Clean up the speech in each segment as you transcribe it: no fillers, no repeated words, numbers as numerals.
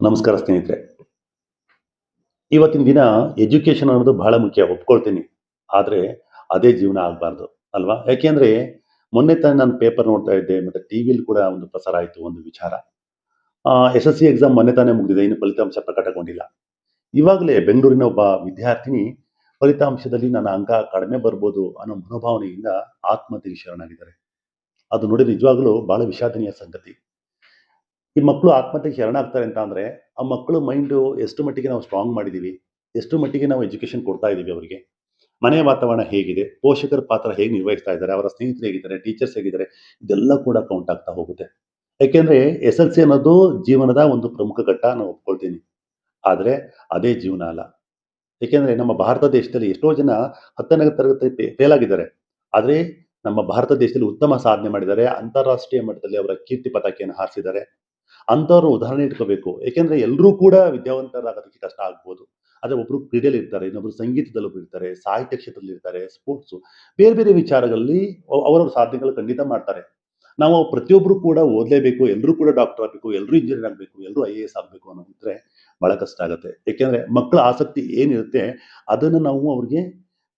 ನಮಸ್ಕಾರ ಸ್ನೇಹಿತರೆ. ಇವತ್ತಿನ ದಿನ ಎಜುಕೇಷನ್ ಅನ್ನೋದು ಬಹಳ ಮುಖ್ಯ, ಒಪ್ಕೊಳ್ತೀನಿ. ಆದರೆ ಅದೇ ಜೀವನ ಆಗಬಾರ್ದು ಅಲ್ವಾ? ಯಾಕೆಂದ್ರೆ ಮೊನ್ನೆ ತಾನೇ ನಾನು ಪೇಪರ್ ನೋಡ್ತಾ ಇದ್ದೆ, ಮತ್ತೆ ಟಿವಿಲಿ ಕೂಡ ಒಂದು ಪ್ರಸಾರ ಆಯಿತು ಒಂದು ವಿಚಾರ. ಎಸ್-ಎಸ್-ಸಿ ಎಕ್ಸಾಮ್ ಮೊನ್ನೆ ತಾನೇ ಮುಗಿದಿದೆ, ಇನ್ನು ಫಲಿತಾಂಶ ಪ್ರಕಟಗೊಂಡಿಲ್ಲ. ಇವಾಗಲೇ ಬೆಂಗಳೂರಿನ ಒಬ್ಬ ವಿದ್ಯಾರ್ಥಿನಿ ಫಲಿತಾಂಶದಲ್ಲಿ ನನ್ನ ಅಂಕ ಕಡಿಮೆ ಬರ್ಬೋದು ಅನ್ನೋ ಮನೋಭಾವನೆಯಿಂದ ಆತ್ಮಹತ್ಯೆಗೆ ಶರಣಾಗಿದ್ದಾರೆ. ಅದು ನೋಡಿ ನಿಜವಾಗ್ಲೂ ಬಹಳ ವಿಷಾದನೀಯ ಸಂಗತಿ. ಈ ಮಕ್ಕಳು ಆತ್ಮಹತ್ಯೆಗೆ ಶರಣಾಗ್ತಾರೆ ಅಂತ ಅಂದ್ರೆ ಆ ಮಕ್ಕಳು ಮೈಂಡು ಎಷ್ಟು ಮಟ್ಟಿಗೆ ನಾವು ಸ್ಟ್ರಾಂಗ್ ಮಾಡಿದೀವಿ, ಎಷ್ಟು ಮಟ್ಟಿಗೆ ನಾವು ಎಜುಕೇಶನ್ ಕೊಡ್ತಾ ಇದೀವಿ ಅವರಿಗೆ, ಮನೆಯ ವಾತಾವರಣ ಹೇಗಿದೆ, ಪೋಷಕರ ಪಾತ್ರ ಹೇಗೆ ನಿರ್ವಹಿಸ್ತಾ ಇದ್ದಾರೆ, ಅವರ ಸ್ನೇಹಿತರು ಹೇಗಿದ್ದಾರೆ, ಟೀಚರ್ಸ್ ಹೇಗಿದ್ದಾರೆ, ಇದೆಲ್ಲ ಕೂಡ ಕೌಂಟ್ ಆಗ್ತಾ ಹೋಗುತ್ತೆ. ಯಾಕೆಂದ್ರೆ ಎಸ್-ಎಲ್-ಸಿ ಅನ್ನೋದು ಜೀವನದ ಒಂದು ಪ್ರಮುಖ ಘಟ್ಟ, ನಾನು ಒಪ್ಕೊಳ್ತೀನಿ. ಆದ್ರೆ ಅದೇ ಜೀವನ ಅಲ್ಲ. ಏಕೆಂದ್ರೆ ನಮ್ಮ ಭಾರತ ದೇಶದಲ್ಲಿ ಎಷ್ಟೋ ಜನ 10ನೇ ತರಗತಿ ಫೇಲ್ ಆಗಿದ್ದಾರೆ. ಆದ್ರೆ ನಮ್ಮ ಭಾರತ ದೇಶದಲ್ಲಿ ಉತ್ತಮ ಸಾಧನೆ ಮಾಡಿದ್ದಾರೆ, ಅಂತಾರಾಷ್ಟ್ರೀಯ ಮಟ್ಟದಲ್ಲಿ ಅವರ ಕೀರ್ತಿ ಪತಾಕೆಯನ್ನು ಹಾರಿಸಿದ್ದಾರೆ. ಅಂಥವ್ರು ಉದಾಹರಣೆ ಇಟ್ಕೋಬೇಕು. ಏಕೆಂದ್ರೆ ಎಲ್ಲರೂ ಕೂಡ ವಿದ್ಯಾವಂತರಾಗೋದಕ್ಕೆ ಕಷ್ಟ ಆಗ್ಬೋದು. ಆದ್ರೆ ಒಬ್ರು ಕ್ರೀಡೆಯಲ್ಲಿ ಇರ್ತಾರೆ, ಇನ್ನೊಬ್ರು ಸಂಗೀತದಲ್ಲಿ ಒಬ್ರು ಇರ್ತಾರೆ, ಸಾಹಿತ್ಯ ಕ್ಷೇತ್ರದಲ್ಲಿ ಇರ್ತಾರೆ, ಸ್ಪೋರ್ಟ್ಸು, ಬೇರೆ ಬೇರೆ ವಿಚಾರಗಳಲ್ಲಿ ಅವರವ್ರ ಸಾಧನೆಗಳು ಖಂಡಿತ ಮಾಡ್ತಾರೆ. ನಾವು ಪ್ರತಿಯೊಬ್ರು ಕೂಡ ಓದಲೇಬೇಕು, ಎಲ್ಲರೂ ಕೂಡ ಡಾಕ್ಟರ್ ಆಗಬೇಕು, ಎಲ್ಲರೂ ಇಂಜಿನಿಯರ್ ಆಗಬೇಕು, ಎಲ್ಲರೂ ಐ-ಎ-ಎಸ್ ಆಗಬೇಕು ಅನ್ನೋದಿದ್ರೆ ಬಹಳ ಕಷ್ಟ ಆಗುತ್ತೆ. ಏಕೆಂದ್ರೆ ಮಕ್ಕಳ ಆಸಕ್ತಿ ಏನಿರುತ್ತೆ ಅದನ್ನು ನಾವು ಅವ್ರಿಗೆ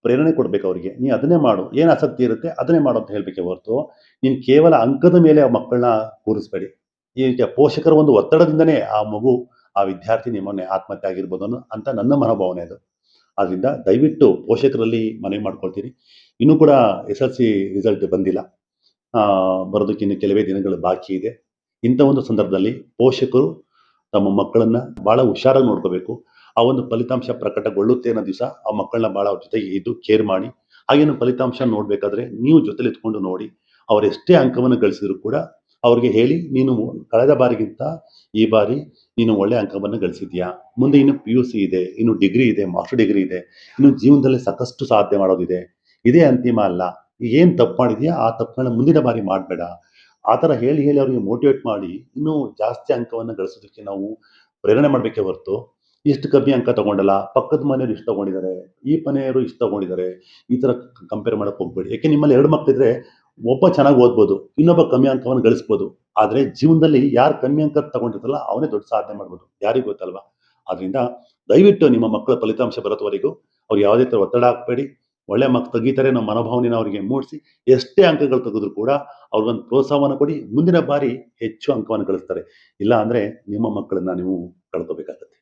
ಪ್ರೇರಣೆ ಕೊಡ್ಬೇಕು. ಅವ್ರಿಗೆ ನೀ ಅದನ್ನೇ ಮಾಡು, ಏನು ಆಸಕ್ತಿ ಇರುತ್ತೆ ಅದನ್ನೇ ಮಾಡು ಅಂತ ಹೇಳ್ಬೇಕೆ ಹೊರತು ನೀನು ಕೇವಲ ಅಂಕದ ಮೇಲೆ ಆ ಮಕ್ಕಳನ್ನ ಕೂರಿಸ್ಬೇಡಿ. ಈಗ ಪೋಷಕರ ಒಂದು ಒತ್ತಡದಿಂದನೇ ಆ ಮಗು, ಆ ವಿದ್ಯಾರ್ಥಿನಿ ಮೊನ್ನೆ ಆತ್ಮಹತ್ಯೆ ಆಗಿರ್ಬೋದು ಅಂತ ನನ್ನ ಮನೋಭಾವನೆ ಅದು. ಆದ್ರಿಂದ ದಯವಿಟ್ಟು ಪೋಷಕರಲ್ಲಿ ಮನವಿ ಮಾಡ್ಕೊಳ್ತೀನಿ. ಇನ್ನೂ ಕೂಡ ಎಸ್-ಎಲ್-ಸಿ ರಿಸಲ್ಟ್ ಬಂದಿಲ್ಲ. ಬರೋದಕ್ಕೆ ಇನ್ನು ಕೆಲವೇ ದಿನಗಳು ಬಾಕಿ ಇದೆ. ಇಂಥ ಒಂದು ಸಂದರ್ಭದಲ್ಲಿ ಪೋಷಕರು ತಮ್ಮ ಮಕ್ಕಳನ್ನ ಬಹಳ ಹುಷಾರಾಗಿ ನೋಡ್ಕೋಬೇಕು. ಆ ಒಂದು ಫಲಿತಾಂಶ ಪ್ರಕಟಗೊಳ್ಳುತ್ತೆ ಅನ್ನೋ ದಿವಸ ಆ ಮಕ್ಕಳನ್ನ ಬಹಳ ಅವ್ರ ಜೊತೆಗೆ ಇದ್ದು ಕೇರ್ ಮಾಡಿ. ಹಾಗೇನು ಫಲಿತಾಂಶ ನೋಡ್ಬೇಕಾದ್ರೆ ನೀವು ಜೊತೆಲಿ ಇದ್ಕೊಂಡು ನೋಡಿ. ಅವರೆಷ್ಟೇ ಅಂಕವನ್ನು ಗಳಿಸಿದ್ರು ಕೂಡ ಅವ್ರಿಗೆ ಹೇಳಿ, ನೀನು ಕಳೆದ ಬಾರಿಗಿಂತ ಈ ಬಾರಿ ನೀನು ಒಳ್ಳೆ ಅಂಕವನ್ನು ಗಳಿಸಿದ್ಯಾ, ಮುಂದೆ ಇನ್ನು ಪಿ-ಯು-ಸಿ ಇದೆ, ಇನ್ನು ಡಿಗ್ರಿ ಇದೆ, ಮಾಸ್ಟರ್ ಡಿಗ್ರಿ ಇದೆ, ಇನ್ನು ಜೀವನದಲ್ಲಿ ಸಾಕಷ್ಟು ಸಾಧನೆ ಮಾಡೋದಿದೆ, ಇದೇ ಅಂತಿಮ ಅಲ್ಲ, ಏನು ತಪ್ಪು ಮಾಡಿದ್ಯಾ ಆ ತಪ್ಪುಗಳನ್ನ ಮುಂದಿನ ಬಾರಿ ಮಾಡಬೇಡ. ಆ ಥರ ಹೇಳಿ ಹೇಳಿ ಅವ್ರಿಗೆ ಮೋಟಿವೇಟ್ ಮಾಡಿ ಇನ್ನೂ ಜಾಸ್ತಿ ಅಂಕವನ್ನು ಗಳಿಸೋದಕ್ಕೆ ನಾವು ಪ್ರೇರಣೆ ಮಾಡಬೇಕೇ ಹೊರತು, ಇಷ್ಟು ಕಮ್ಮಿ ಅಂಕ ತಗೊಂಡಲ್ಲ, ಪಕ್ಕದ ಮನೆಯವರು ಇಷ್ಟು ತಗೊಂಡಿದ್ದಾರೆ, ಈ ಮನೆಯವರು ಇಷ್ಟು ತಗೊಂಡಿದ್ದಾರೆ, ಈ ಥರ ಕಂಪೇರ್ ಮಾಡಕ್ಕೆ ಹೋಗ್ಬೇಡಿ. ಯಾಕೆ ನಿಮ್ಮಲ್ಲಿ 2 ಮಕ್ಕಳಿದ್ರೆ ಒಬ್ಬ ಚೆನ್ನಾಗಿ ಓದ್ಬೋದು, ಇನ್ನೊಬ್ಬ ಕಮ್ಮಿ ಅಂಕವನ್ನು ಗಳಿಸ್ಬೋದು. ಆದ್ರೆ ಜೀವನದಲ್ಲಿ ಯಾರು ಕಮ್ಮಿ ಅಂಕ ತಗೊಂಡಿರ್ತಾರಲ್ಲ ಅವನೇ ದೊಡ್ಡ ಸಾಧನೆ ಮಾಡ್ಬೋದು, ಯಾರಿಗೂ ಗೊತ್ತಲ್ವಾ? ಆದ್ರಿಂದ ದಯವಿಟ್ಟು ನಿಮ್ಮ ಮಕ್ಕಳ ಫಲಿತಾಂಶ ಬರೋವರೆಗೂ ಅವ್ರು ಯಾವುದೇ ಥರ ಒತ್ತಡ ಹಾಕಬೇಡಿ. ಒಳ್ಳೆ ಮಕ್ಕಳು ತೆಗಿತಾರೆ ಅನ್ನೋ ಮನೋಭಾವನೆನ ಅವರಿಗೆ ಮೂಡಿಸಿ, ಎಷ್ಟೇ ಅಂಕಗಳು ತೆಗೆದ್ರು ಕೂಡ ಅವ್ರಿಗೊಂದು ಪ್ರೋತ್ಸಾಹವನ್ನು ಕೊಡಿ. ಮುಂದಿನ ಬಾರಿ ಹೆಚ್ಚು ಅಂಕವನ್ನು ಗಳಿಸ್ತಾರೆ. ಇಲ್ಲ ಅಂದ್ರೆ ನಿಮ್ಮ ಮಕ್ಕಳನ್ನ ನೀವು ಕಳ್ಕೋಬೇಕಾಗತ್ತೆ.